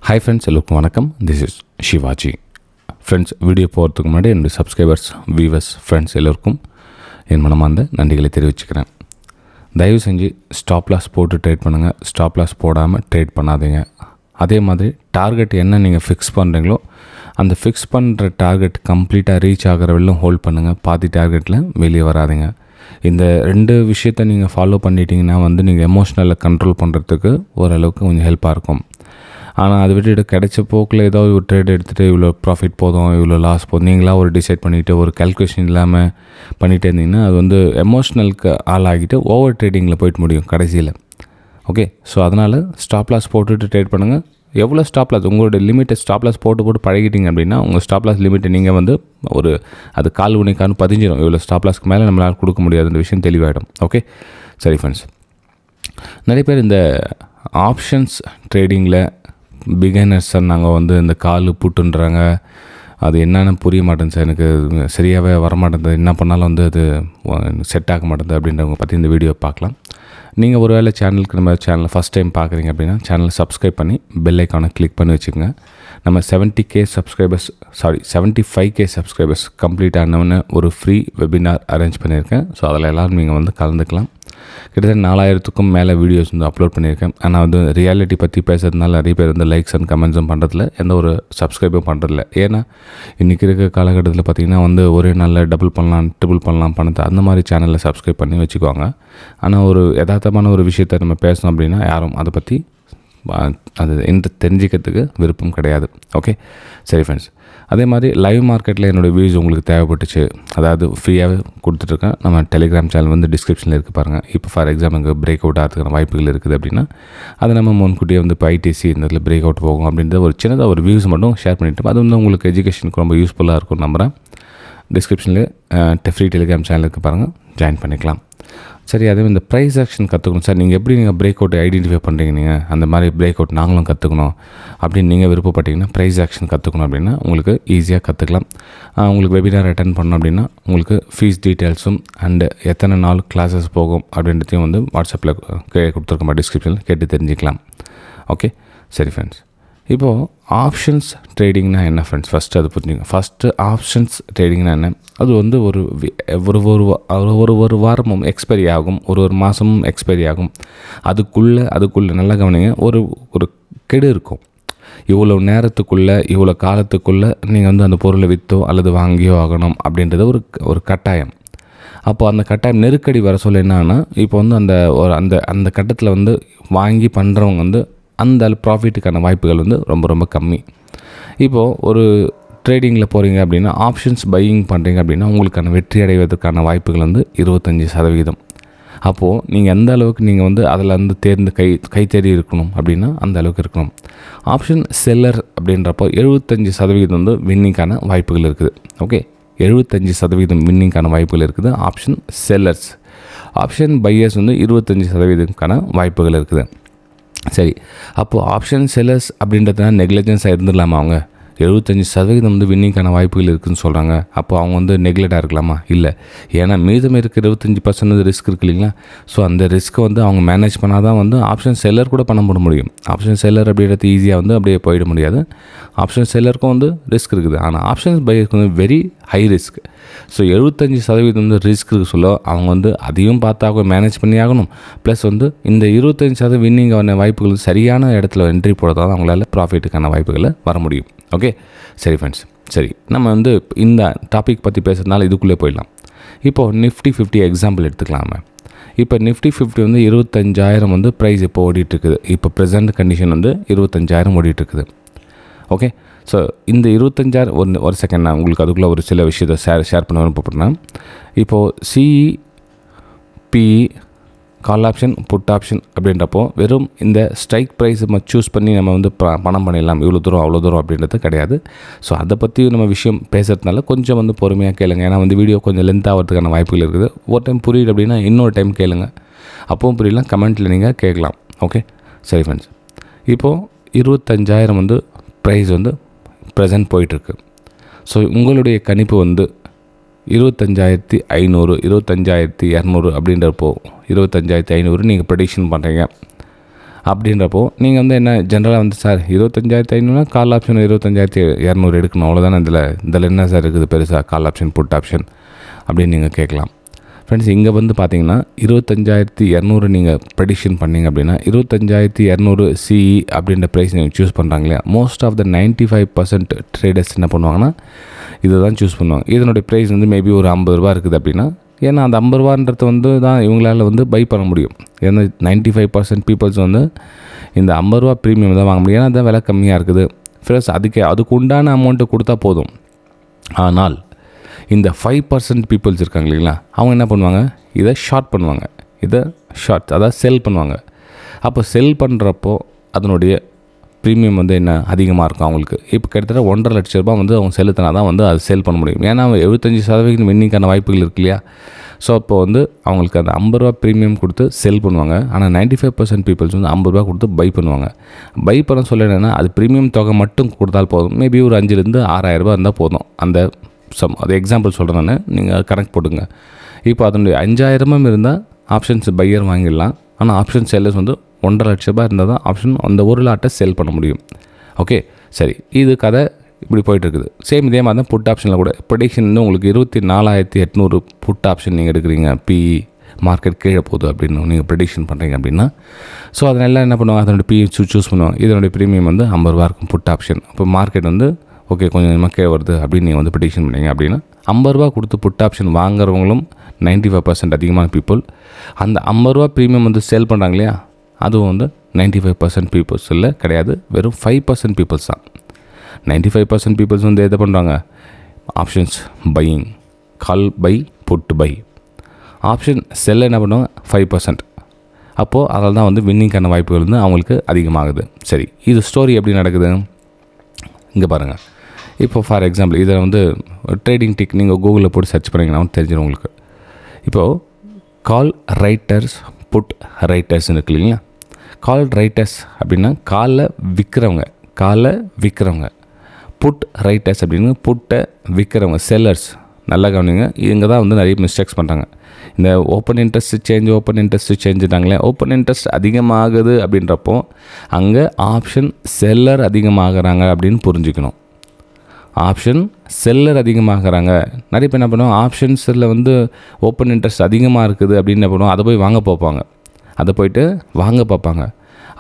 Hi friends, எல்லோருக்கும் வணக்கம். This is Shivaji. Friends, video போகிறதுக்கு முன்னாடி என்னுடைய சப்ஸ்கிரைபர்ஸ், வியூவர்ஸ், ஃப்ரெண்ட்ஸ் எல்லோருக்கும் என் மனமார்ந்த நன்றிகளை தெரிவிச்சுக்கிறேன். தயவு செஞ்சு ஸ்டாப் லாஸ் போட்டு ட்ரேட் பண்ணுங்கள். ஸ்டாப் லாஸ் போடாமல் ட்ரேட் பண்ணாதீங்க. அதே மாதிரி டார்கெட் என்ன நீங்கள் ஃபிக்ஸ் பண்ணுறீங்களோ அந்த ஃபிக்ஸ் பண்ணுற டார்கெட் கம்ப்ளீட்டாக ரீச் ஆகிற வரையிலும் ஹோல்ட் பண்ணுங்கள். பாதி டார்கெட்டில் வெளியே வராதிங்க. இந்த ரெண்டு விஷயத்தை நீங்கள் ஃபாலோ பண்ணிட்டீங்கன்னா நீங்கள் எமோஷ்னலில் கண்ட்ரோல் பண்ணுறதுக்கு ஓரளவுக்கு கொஞ்சம் ஹெல்ப்பாக இருக்கும். ஆனால் அதை விட்டுட்டு கிடைச்ச போக்கில் ஏதாவது ஒரு ட்ரேட் எடுத்துகிட்டு இவ்வளோ ப்ராஃபிட் போதும், இவ்வளோ லாஸ் போதும், நீங்களாக ஒரு டிசைட் பண்ணிவிட்டு ஒரு கால்குலேஷன் இல்லாமல் பண்ணிகிட்டே இருந்தீங்கன்னா அது எமோஷ்னலுக்கு ஆளாகிட்டு ஓவர் ட்ரேடிங்கில் போயிட்டு முடியும் கடைசியில். ஓகே, ஸோ அதனால் ஸ்டாப் லாஸ் போட்டுட்டு ட்ரேட் பண்ணுங்கள். எவ்வளோ ஸ்டாப் லாஸ் உங்களோட லிமிட்டை ஸ்டாப் லாஸ் போட்டு பழகிட்டீங்க அப்படின்னா உங்கள் ஸ்டாப் லாஸ் லிமிட்டை நீங்கள் ஒரு அது கால் உனிக்கான்னு பதிஞ்சிடும். இவ்வளோ ஸ்டாப் லாஸ்க்கு மேலே நம்மளால் கொடுக்க முடியாதுன்ற விஷயம் தெளிவாகிடும். ஓகே, சரி ஃப்ரெண்ட்ஸ், நிறைய பேர் இந்த ஆப்ஷன்ஸ் ட்ரேடிங்கில் பிகைனர்ஸ் சார், நாங்கள் இந்த கால் புட்டுன்றாங்க, அது என்னென்னு புரிய மாட்டேன் சார், எனக்கு சரியாகவே வரமாட்டேங்குது, என்ன பண்ணாலும் அது செட் ஆக மாட்டேங்குது அப்படின்றவங்க பற்றி இந்த வீடியோ பார்க்கலாம். நீங்கள் ஒரு வேளை நம்ம சேனலை ஃபஸ்ட் டைம் பார்க்குறீங்க அப்படின்னா சேனலை சப்ஸ்கிரைப் பண்ணி பெல் ஐக்கானை கிளிக் பண்ணி வச்சுக்கோங்க. நம்ம 75K சப்ஸ்கிரைபர்ஸ் கம்ப்ளீட் ஆனவொன்னே ஒரு ஃப்ரீ வெபினார் அரேஞ்ச் பண்ணியிருக்கேன். ஸோ அதில் எல்லோரும் நீங்கள் கலந்துக்கலாம். கிட்டத்தட்ட 4000க்கும் மேலே வீடியோஸ் அப்லோட் பண்ணியிருக்கேன். ஆனால் ரியாலிட்டி பற்றி பேசுறதுனால நிறைய பேர் லைக்ஸ் அண்ட் கமெண்ட்ஸும் பண்ணுறதில்ல, எந்த ஒரு சப்ஸ்கிரைபும் பண்ணுறதில்ல. ஏன்னா இன்றைக்கி இருக்க காலகட்டத்தில் பார்த்திங்கன்னா ஒரே நாளில் டபுள் பண்ணலாம், ட்ரிபிள் பண்ணலாம் பணத்தை, அந்த மாதிரி சேனலில் சப்ஸ்கிரைப் பண்ணி வச்சுக்குவாங்க. ஆனால் ஒரு யதார்த்தமான ஒரு விஷயத்தை நம்ம பேசணும் அப்படின்னா யாரும் அதை பற்றி தெரிஞ்சிக்கிறதுக்கு விருப்பம் கிடையாது. ஓகே, சரி ஃப்ரெண்ட்ஸ், அதே மாதிரி லைவ் மார்க்கெட்டில் என்னோடய வியூஸ் உங்களுக்கு தேவைப்பட்டுச்சு, அதாவது ஃப்ரீயாகவே கொடுத்துட்ருக்கேன். நம்ம டெலிகிராம் சேனல் டிஸ்கிரிப்ஷனில் இருக்குது பாருங்கள். இப்போ ஃபார் எக்ஸாம்பிள் பிரேக் அவுட் ஆகிறதுக்கான வாய்ப்புகள் இருக்குது அப்படின்னா அதை நம்ம முன்கூட்டியே இப்போ ஐடிசி இந்த இதில் பிரேக் அவுட் போகும் அப்படின்ற ஒரு சின்னதாக ஒரு வியூஸ் மட்டும் ஷேர் பண்ணிவிட்டு அது உங்களுக்கு எஜுகேஷனுக்கு ரொம்ப யூஸ்ஃபுல்லாக இருக்கும் நம்புகிறேன். டிஸ்கிரிப்ஷனில் ஃப்ரீ டெலிகிராம் சேனல் இருக்குது பாருங்கள், ஜாயின் பண்ணிக்கலாம். சரி, அதே இந்த ப்ரைஸ் ஆக்ஷன் கற்றுக்கணும் சார், நீங்கள் எப்படி பிரேக் அவுட் ஐடென்டிஃபை பண்ணுறீங்க, நீங்கள் அந்த மாதிரி பிரேக் அவுட் நாங்களும் கற்றுக்கணும் அப்படின்னு நீங்கள் விருப்பப்பட்டீங்கன்னா ப்ரைஸ் ஆக்ஷன் கற்றுக்கணும் அப்படின்னா உங்களுக்கு ஈஸியாக கற்றுக்கலாம். உங்களுக்கு வெபினார் அட்டென்ட் பண்ணணும் அப்படின்னா உங்களுக்கு ஃபீஸ் டீட்டெயில்ஸும் அண்டு எத்தனை நாள் கிளாஸஸ் போகும் அப்படின்றதையும் வாட்ஸ்அப்பில் கொடுத்துருக்கோம், டிஸ்கிரிப்ஷனில் கேட்டு தெரிஞ்சுக்கலாம். ஓகே, சரி ஃப்ரெண்ட்ஸ், இப்போது ஆப்ஷன்ஸ் ட்ரேடிங்னா என்ன ஃப்ரெண்ட்ஸ், ஃபஸ்ட்டு அது புரிஞ்சுங்க. ஃபஸ்ட்டு ஆப்ஷன்ஸ் ட்ரேடிங்னா என்ன, அது ஒரு வாரமும் எக்ஸ்பைரி ஆகும், ஒரு மாதமும் எக்ஸ்பைரி ஆகும். அதுக்குள்ளே நல்லா கவனிங்க, ஒரு கெடு இருக்கும். இவ்வளோ நேரத்துக்குள்ளே இவ்வளோ காலத்துக்குள்ளே நீங்கள் அந்த பொருளை விற்றோ அல்லது வாங்கியோ ஆகணும் அப்படின்றது ஒரு கட்டாயம். அப்போது அந்த கட்டாயம் நெருக்கடி வர சொல்ல என்னன்னா, இப்போ அந்த கட்டத்தில் வாங்கி பண்ணுறவங்க அந்த ப்ராஃபிட்டுக்கான வாய்ப்புகள் ரொம்ப ரொம்ப கம்மி. இப்போது ஒரு ட்ரேடிங்கில் போகிறீங்க அப்படின்னா ஆப்ஷன்ஸ் பையிங் பண்ணுறீங்க அப்படின்னா உங்களுக்கான வெற்றி அடைவதற்கான வாய்ப்புகள் 25%. அப்போது நீங்கள் எந்த அளவுக்கு நீங்கள் அதில் தேர்ந்து கை தேடி இருக்கணும் அப்படின்னா அந்த அளவுக்கு இருக்கணும். ஆப்ஷன் செல்லர் அப்படின்றப்போ 75% வின்னிங்கான வாய்ப்புகள் இருக்குது. ஓகே, 75% வின்னிங்கான வாய்ப்புகள் இருக்குது ஆப்ஷன் செல்லர்ஸ். ஆப்ஷன் பையர்ஸ் 25%க்கான வாய்ப்புகள் இருக்குது. சரி, அப்போது ஆப்ஷன் செல்லர்ஸ் அப்படின்றதுனா நெக்லிஜென்ஸாக இருந்துடலாமா? அவங்க 75% வின்னிங்கான வாய்ப்புகள் இருக்குதுன்னு சொல்கிறாங்க. அப்போ அவங்க நெக்லெக்டாக இருக்கலாமா? இல்லை. ஏன்னா மீதம் இருக்கிற 25% ரிஸ்க் இருக்குது இல்லைங்களா? ஸோ அந்த ரிஸ்க்கை அவங்க மேனேஜ் பண்ணால் தான் ஆப்ஷன் செல்லர் கூட பண்ண முடியும். ஆப்ஷன் செல்லர் அப்படின்றது ஈஸியாக அப்படியே போயிட முடியாது. ஆப்ஷன் செல்லருக்கும் ரிஸ்க் இருக்குது. ஆனால் ஆப்ஷன்ஸ் பையருக்கு very high risk. So 75% risk இருக்குது சொல்ல அவங்க அதையும் பார்த்து மேனேஜ் பண்ணி ஆகணும். ப்ளஸ் இந்த 25% வின்னிங்கான வாய்ப்புகள் சரியான இடத்துல என்ட்ரி போடுறதால அவங்களால ப்ராஃபிட்டுக்கான வாய்ப்புகளை வர முடியும். ஓகே, சரி ஃப்ரெண்ட்ஸ், சரி, நம்ம இந்த டாபிக் பற்றி பேசுகிறதுனால இதுக்குள்ளே போயிடலாம். இப்போது நிஃப்டி 50 எக்ஸாம்பிள் எடுத்துக்கலாமே. இப்போ நிஃப்டி 50 25,000 ப்ரைஸ் இப்போ ஓடிட்டுருக்குது. இப்போ ப்ரெசென்ட் கண்டிஷன் 25,000 ஓடிட்டுருக்குது. ஓகே, ஸோ இந்த 25,000 ஒரு செகண்ட் நான் உங்களுக்கு அதுக்குள்ளே ஒரு சில விஷயத்தை ஷேர் பண்ண விருப்பப்படுறேன். இப்போது CE, PE, call option, put option அப்படின்றப்போ வெறும் இந்த ஸ்ட்ரைக் ப்ரைஸ் நம்ம சூஸ் பண்ணி நம்ம பணம் பண்ணிடலாம், இவ்வளோ தூரம் அவ்வளோ தூரம் அப்படின்றது கிடையாது. ஸோ அதை பற்றி நம்ம விஷயம் பேசுகிறதுனால கொஞ்சம் பொறுமையாக கேளுங்க. ஏன்னா வீடியோ கொஞ்சம் லென்த் ஆகிறதுக்கான வாய்ப்புகள் இருக்குது. ஒரு டைம் புரியுது அப்படின்னா இன்னொரு டைம் கேளுங்க, அப்பவும் புரியலாம் கமெண்ட்டில் நீங்கள் கேட்கலாம். ஓகே, சரி ஃப்ரெண்ட்ஸ், இப்போது 25,000 ப்ரைஸ் ப்ரெசென்ட் போயிட்டுருக்கு. ஸோ உங்களுடைய கணிப்பு 25,500 25,200 அப்படின்றப்போ 25,500 நீங்கள் ப்ரெடிக்ஷன் பண்ணுறீங்க. அப்படின்றப்போ நீங்கள் வந்து என்ன ஜென்ரலாக வந்து சார் 25,500 கால் ஆப்ஷன் 25,200 எடுக்கணும் அவ்வளோதானே, இதில் என்ன சார் இருக்குது பெருசாக கால் ஆப்ஷன் புட் ஆப்ஷன் அப்படின்னு நீங்கள் கேட்கலாம். ஃப்ரெண்ட்ஸ், இங்கே வந்து பார்த்தீங்கன்னா 25,200 நீங்கள் ப்ரெடிக்ஷன் பண்ணிங்க அப்படின்னா 25,200 சிஇ அப்படின்ற ப்ரைஸ் நீங்கள் சூஸ் பண்ணுறாங்க இல்லையா, மோஸ்ட் ஆஃப் த 95% ட்ரேடர்ஸ் என்ன பண்ணுவாங்கன்னா இதை தான் சூஸ் பண்ணுவாங்க. இதனுடைய ப்ரைஸ் வந்து மேபி ஒரு 50 ரூபா இருக்குது அப்படின்னா, ஏன்னா அந்த 50 ரூபான்றது வந்து தான் இவங்களால் வந்து பை பண்ண முடியும். ஏன்னா 95% பீப்புள்ஸ் வந்து இந்த 50 ரூபா ப்ரீமியம் தான் வாங்க முடியும், ஏன்னா அதுதான் விலை கம்மியாக இருக்குது. ஃப்ரெண்ட்ஸ், அதுக்கு உண்டான அமௌண்ட்டு கொடுத்தா போதும். ஆனால் இந்த 5% பீப்புள்ஸ் இருக்காங்க இல்லைங்களா, அவங்க என்ன பண்ணுவாங்க, இதை ஷார்ட் பண்ணுவாங்க, அதாவது செல் பண்ணுவாங்க. அப்போ செல் பண்ணுறப்போ அதனுடைய ப்ரீமியம் வந்து என்ன அதிகமாக இருக்கும் அவங்களுக்கு. இப்போ கிட்டத்தட்ட 1.5 லட்ச ரூபா வந்து அவங்க செலுத்தினா தான் வந்து அது செல் பண்ண முடியும். ஏன்னா 75% வின்னிங்கான வாய்ப்புகள் இருக்கு இல்லையா. ஸோ அப்போ வந்து அவங்களுக்கு அந்த 50 ரூபா ப்ரீமியம் கொடுத்து செல் பண்ணுவாங்க. ஆனால் 95% பீப்புள்ஸ் வந்து 50 ரூபா கொடுத்து பை பண்ணுவாங்க. பை பண்ண சொல்ல என்னென்னா அது ப்ரீமியம் தொகை மட்டும் கொடுத்தால் போதும். மேபி ஒரு 5,000 6,000 ரூபா இருந்தால் போதும். அது எக்ஸாம்பிள் சொல்கிறேன் நான், நீங்கள் கணக்கு போட்டுங்க. இப்போ அதனுடைய 5,000 இருந்தால் ஆப்ஷன்ஸ் பையர் வாங்கிடலாம். ஆனால் ஆப்ஷன் செல்லர்ஸ் வந்து 1.5 லட்ச ரூபா இருந்தால் தான் ஆப்ஷன் அந்த ஒரு லாட்டை செல் பண்ண முடியும். ஓகே, சரி, இது கதை இப்படி போயிட்டுருக்குது. சேம் இதே மாதிரி தான் புட் ஆப்ஷனில் கூட ப்ரெடிக்ஷன் வந்து உங்களுக்கு 24,800 புட் ஆப்ஷன் நீங்கள் எடுக்கிறீங்க, பிஇ மார்க்கெட் கீழே போகுது அப்படின்னு நீங்கள் ப்ரெடிக்ஷன் பண்ணுறீங்க அப்படின்னா, ஸோ அதனால என்ன பண்ணுவாங்க, அதனுடைய பிஇ சூஸ் பண்ணுவாங்க. இதனுடைய ப்ரீமியம் வந்து 50 ரூபா இருக்கும் புட் ஆப்ஷன். அப்போ மார்க்கெட் வந்து ஓகே கொஞ்சம் கொஞ்சமாக கீழே வருது அப்படின்னு நீங்கள் வந்து ப்ரெடிக்ஷன் பண்ணீங்க அப்படின்னா 50 ரூபா கொடுத்து புட் ஆப்ஷன் வாங்குறவங்களும் 95% அதிகமான பீப்புள். அந்த 50 ரூபா ப்ரீமியம் வந்து சேல் பண்ணுறாங்க இல்லையா, அதுவும் வந்து 95% பீப்புள்ஸ் இல்லை, கிடையாது, வெறும் 5% பீப்புள்ஸ் தான். 95% பீப்புள்ஸ் வந்து எதை பண்ணுறாங்க, options buying, call buy put buy. Option செல்ல என்ன பண்ணுவாங்க 5%. அப்போது அதில் தான் வந்து வின்னிங்கான வாய்ப்புகள் வந்து அவங்களுக்கு அதிகமாகுது. சரி, இது ஸ்டோரி எப்படி நடக்குது இங்கே பாருங்கள். இப்போ ஃபார் எக்ஸாம்பிள் இதில் வந்து ட்ரேடிங் டிக் நீங்கள் கூகுளில் போட்டு சர்ச் பண்ணிங்கன்னா தெரிஞ்சிடும் உங்களுக்கு. இப்போது கால் ரைட்டர்ஸ் புட் ரைட்டர்ஸ்னு இருக்கு இல்லைங்களா. கால் ரைட்டர்ஸ் அப்படின்னா காலை விற்கிறவங்க. புட் ரைட்டர்ஸ் அப்படின்னு புட்டை விற்கிறவங்க, செல்லர்ஸ். நல்லா கவனிங்க, இங்கே தான் வந்து நிறைய மிஸ்டேக்ஸ் பண்ணுறாங்க. இந்த ஓப்பன் இன்ட்ரெஸ்ட் சேஞ்சுட்டாங்களே, ஓப்பன் இன்ட்ரெஸ்ட் அதிகமாகுது அப்படின்றப்போ அங்கே ஆப்ஷன் செல்லர் அதிகமாகறாங்க அப்படின்னு புரிஞ்சுக்கணும். ஆப்ஷன் செல்லர் அதிகமாகறாங்க. நிறைய பேர் என்ன பண்ணுவோம், ஆப்ஷன்ஸில் வந்து ஓப்பன் இன்ட்ரெஸ்ட் அதிகமாக இருக்குது அப்படின்னு என்ன பண்ணுவோம், அதை போய் வாங்க பார்ப்பாங்க.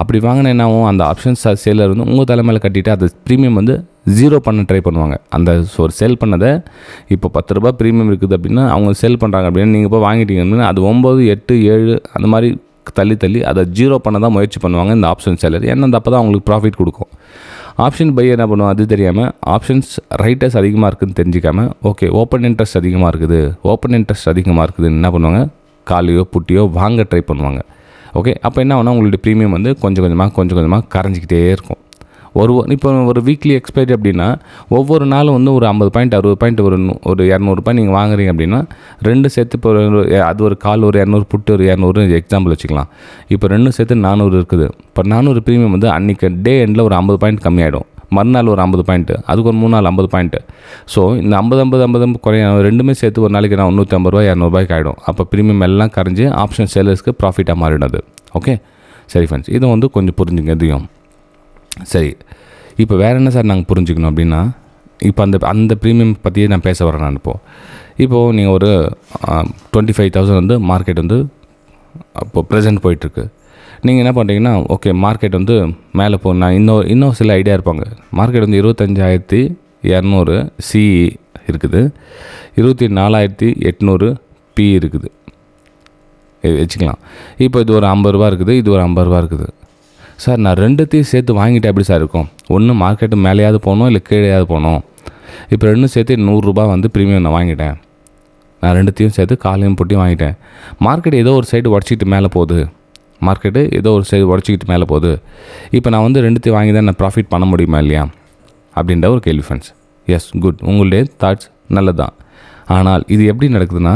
அப்படி வாங்கினா என்ன ஆகும், அந்த ஆப்ஷன்ஸ் செல்லர் வந்து உங்கள் தலைமையில் கட்டிட்டு அது ப்ரீமியம் வந்து 0 பண்ண ட்ரை பண்ணுவாங்க. அந்த ஒரு செல் பண்ணதை இப்போ 10 ரூபா ப்ரீமியம் இருக்குது அப்படின்னா அவங்க செல் பண்ணுறாங்க அப்படின்னு நீங்கள் இப்போ வாங்கிட்டீங்க அப்படின்னா அது 9, 8, 7 அந்த மாதிரி தள்ளி அதை 0 பண்ண தான் முயற்சி பண்ணுவாங்க இந்த ஆப்ஷன் செல்லர். ஏன்னா அப்போ தான் அவங்களுக்கு ப்ராஃபிட் கொடுக்கும். ஆப்ஷன் பையர் என்ன பண்ணுவோம், அது தெரியாமல் ஆப்ஷன்ஸ் ரைட்டர்ஸ் அதிகமாக இருக்குதுன்னு தெரிஞ்சிக்காமல் ஓகே ஓப்பன் இன்ட்ரெஸ்ட் அதிகமாக இருக்குதுன்னு என்ன பண்ணுவாங்க, காலையோ புட்டியோ வாங்க ட்ரை பண்ணுவாங்க. ஓகே, அப்போ என்ன ஆகுனா உங்களுடைய ப்ரீமியம் வந்து கொஞ்சம் கொஞ்சமாக கரைஞ்சிக்கிட்டே இருக்கும். இப்போ ஒரு வீக்லி எக்ஸ்பைரி அப்படின்னா ஒவ்வொரு நாளும் வந்து ஒரு 50 பாயிண்ட் 60 பாயிண்ட் ஒரு 200 பாயிண்ட் நீங்கள் வாங்குறீங்க அப்படின்னா 2 சேர்த்து இப்போ அது ஒரு கால் ஒரு 200 புட்டு ஒரு 200 எக்ஸாம்பிள் வச்சுக்கலாம். இப்போ 2 சேர்த்து 400 இருக்குது. இப்போ 400 ப்ரீமியம் வந்து அன்றைக்கி டே எண்டில் ஒரு 50 பாயிண்ட் கம்மியாகிடும். மறுநாள் ஒரு 50 பாயிண்ட்டு, அதுக்கு ஒரு 3 நாள் 50 பாயிண்ட்டு. ஸோ இந்த 50 குறையும், ரெண்டுமே சேர்த்து ஒரு நாளைக்கு நான் 150 ரூபா 200 ரூபாய்க்கு ஆகிடும். அப்போ ப்ரீமியம் எல்லாம் கரைஞ்சி ஆப்ஷன் சேலர்ஸ்க்கு ப்ராஃபிட்டாக மாறிடுது. ஓகே, சரி ஃப்ரெண்ட்ஸ், இதை வந்து கொஞ்சம் புரிஞ்சுங்க இதையும். சரி, இப்போ வேறு என்ன சார் நாங்கள் புரிஞ்சுக்கணும் அப்படின்னா, இப்போ அந்த ப்ரீமியம் பற்றியே நான் பேச வரேன். நான் இப்போது நீங்கள் ஒரு 25,000 வந்து மார்க்கெட் வந்து அப்போது ப்ரெசென்ட் போயிட்டுருக்கு. நீங்கள் என்ன பண்ணுறீங்கன்னா ஓகே மார்க்கெட் வந்து மேலே நான் இன்னும் சில ஐடியா இருப்பாங்க. மார்க்கெட் வந்து 25,200 சிஇ இருக்குது, 24,800 பி இருக்குது வச்சுக்கலாம். இப்போ இது ஒரு 50 ரூபா இருக்குது, இது ஒரு 50 ரூபா இருக்குது. சார் நான் ரெண்டுத்தையும் சேர்த்து வாங்கிட்டேன் எப்படி சார் இருக்கும், ஒன்று மார்க்கெட்டு மேலேயாவது போகணும் இல்லை கீழேயாவது போகணும். இப்போ ரெண்டும் சேர்த்து 100 ரூபா வந்து ப்ரீமியம் நான் வாங்கிட்டேன். நான் ரெண்டுத்தையும் சேர்த்து காலையும் போட்டியும் வாங்கிட்டேன். மார்க்கெட் ஏதோ ஒரு சைடு உடச்சிக்கிட்டு மேலே போகுது, இப்போ நான் வந்து ரெண்டுத்தையும் வாங்கி தான் நான் ப்ராஃபிட் பண்ண முடியுமா இல்லையா அப்படின்ற ஒரு கேள்வி ஃப்ரெண்ட்ஸ். எஸ், குட், உங்களுடைய தாட்ஸ் நல்லது தான். ஆனால் இது எப்படி நடக்குதுன்னா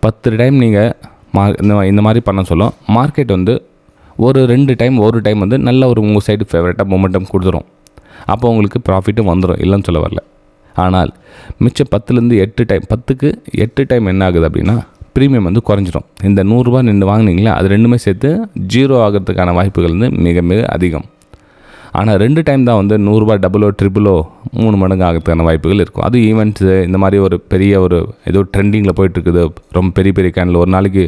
10 டைம் நீங்கள் இந்த மாதிரி பண்ண சொல்லும், மார்க்கெட் வந்து ஒரு டைம் வந்து நல்ல ஒரு உங்கள் சைடு ஃபேவரட்டாக மொமெண்டம் கொடுத்துரும். அப்போ உங்களுக்கு ப்ராஃபிட்டும் வந்துடும், இல்லைன்னு சொல்ல வரல. ஆனால் மிச்சம் 10லேருந்து 8 டைம், 10க்கு 8 டைம் என்ன ஆகுது அப்படின்னா ப்ரீமியம் வந்து குறைஞ்சிடும். இந்த ரூ. 100 வாங்கினீங்களா, அது ரெண்டுமே சேர்த்து 0 ஆகிறதுக்கான வாய்ப்புகள் வந்து மிக மிக அதிகம். ஆனால் 2 டைம் தான் வந்து ரூ. 100 டபுளோ ட்ரிபிளோ 3 மடங்கு ஆகிறதுக்கான வாய்ப்புகள் இருக்கும். அது ஈவெண்ட்ஸு இந்த மாதிரி ஒரு பெரிய ஒரு ஏதோ ட்ரெண்டிங்கில் போயிட்டுருக்குது, ரொம்ப பெரிய பெரிய கேனில் ஒரு நாளைக்கு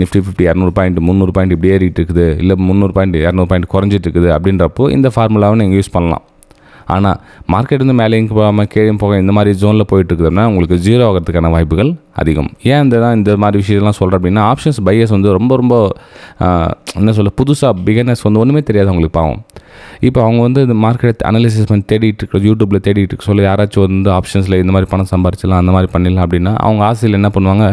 நிஃப்டி 50 200 பாயிண்ட் 300 பாயிண்ட் இப்படி ஏறிட்டு இருக்குது, இல்லை 300 பாயிண்ட் 200 பாயிண்ட் குறைஞ்சிட்டு இருக்குது அப்படின்றப்போ இந்த ஃபார்முலாவை நீங்கள் யூஸ் பண்ணலாம். ஆனால் மார்க்கெட் வந்து மேலேயும் போகாமல் கீழே போக இந்த மாதிரி ஜோனில் போயிட்டுருக்குதுன்னா உங்களுக்கு 0 ஆகிறதுக்கான வாய்ப்புகள் அதிகம். ஏன் இந்த மாதிரி விஷயம்லாம் சொல்கிறேன் அப்படின்னா, ஆப்ஷன்ஸ் பையர்ஸ் வந்து ரொம்ப ரொம்ப என்ன சொல்ல, புதுசாக பிகினர்ஸ் வந்து ஒன்றுமே தெரியாது அவங்களுக்கு பாவம். இப்போ அவங்க வந்து இந்த மார்க்கெட் அனாலிசிஸ் பண்ணி தேடிட்டு இருக்க, யூடியூப்பில் தேடிட்டு இருக்க சொல்லி யாராச்சும் வந்து ஆப்ஷன்ஸில் இந்த மாதிரி பணம் சம்பாரிச்சிடலாம் அந்த மாதிரி பண்ணிடலாம் அப்படின்னா, அவங்க ஆசையில் என்ன பண்ணுவாங்க,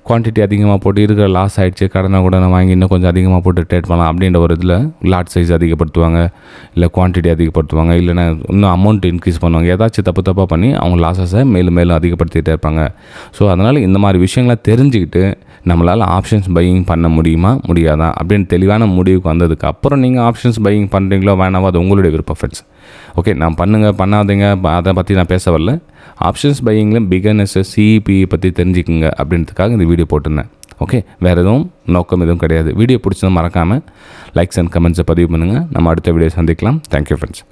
குவான்டிட்டி அதிகமாக போட்டு இருக்கிற லாஸ் ஆகிடுச்சு, கடனை வாங்கி இன்னும் கொஞ்சம் அதிகமாக போட்டு ட்ரேட் பண்ணலாம் அப்படின்ற ஒரு இதில் லாட் சைஸ் அதிகப்படுத்துவாங்க, இல்லை குவான்டிட்டி அதிகப்படுத்துவாங்க, இல்லைன்னா இன்னும் அமௌண்ட் இன்க்ரீஸ் பண்ணுவாங்க. ஏதாச்சும் தப்பாக பண்ணி அவங்க லாஸஸை மேலும் மேலும் அதிகப்படுத்திகிட்டே இருப்பாங்க. ஸோ அதனால் இந்த மாதிரி விஷயங்களை தெரிஞ்சுக்கிட்டு நம்மளால் ஆப்ஷன்ஸ் பையிங் பண்ண முடியுமா முடியாதா அப்படின்னு தெளிவான முடிவுக்கு வந்ததுக்கு அப்புறம் நீங்கள் ஆப்ஷன்ஸ் பையிங் பண்ணுறீங்களோ வேணாவோ அது உங்களுடைய விருப்பம் ஃப்ரெண்ட்ஸ். ஓகே, நான் பண்ணுங்கள் பண்ணாதீங்க அதை பற்றி நான் பேச வரல. ஆப்ஷன்ஸ் பையிங்கில் பிகினர்ஸை சிஇபி பற்றி தெரிஞ்சுக்குங்க அப்படின்றதுக்காக இந்த வீடியோ போட்டிருந்தேன். ஓகே, வேறு எதுவும் நோக்கம் எதுவும் கிடையாது. வீடியோ பிடிச்சதை மறக்காமல் லைக்ஸ் அண்ட் கமெண்ட்ஸை பதிவு பண்ணுங்கள். நம்ம அடுத்த வீடியோ சந்திக்கலாம். Thank you friends.